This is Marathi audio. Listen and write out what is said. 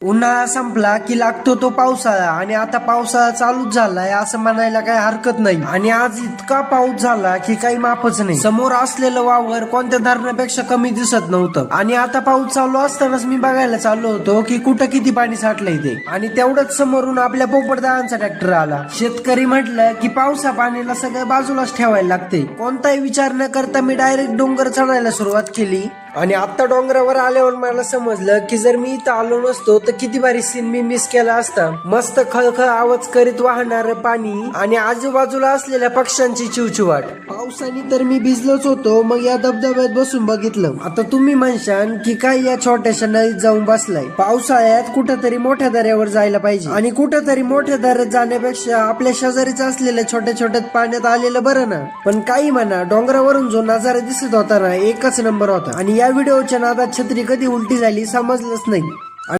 उन्हाळा संपला की लागतो तो पावसाळा आणि आता पावसाळा चालूच झालाय असं म्हणायला काही हरकत नाही. आणि आज इतका पाऊस झाला की काही मापच नाही. समोर असलेलं वावर कोणत्या धरणापेक्षा कमी दिसत नव्हतं. आणि आता पाऊस चालू असतानाच मी बघायला चाललो होतो की कुठं किती पाणी साठलंय ते. आणि तेवढंच समोरून आपल्या पोपटदारांचा ट्रॅक्टर आला. शेतकरी म्हटलं की पावसा पाणीला सगळं बाजूलाच ठेवायला लागते. कोणताही विचार न करता मी डायरेक्ट डोंगर चढायला सुरुवात केली. आणि आता डोंगरावर आल्यावर मला समजलं की जर मी इथं आलो नसतो तर किती भारी सीन मी मिस केला असता. मस्त खळखळ आवाज करीत वाहणार पाणी आणि आजूबाजूला असलेल्या पक्ष्यांची चिवचिवाट. पावसाने तर मी भिजलोच होतो. मग या धबधब्यात बसून बघितलं. आता तुम्ही म्हणशान की काय या छोट्याशा नदीत जाऊन बसलाय. पावसाळ्यात कुठेतरी मोठ्या दऱ्यावर जायला पाहिजे. आणि कुठेतरी मोठ्या दऱ्यात जाण्यापेक्षा आपल्या शेजारीच असलेल्या छोट्या छोट्या पाण्यात आलेलं बरं ना. पण काही म्हणा, डोंगरावरून जो नजारा दिसत होता ना, एकच नंबर होता. आणि या व्हिडिओच्या नादात छत्री कधी उलटी झाली समजलंच नाही.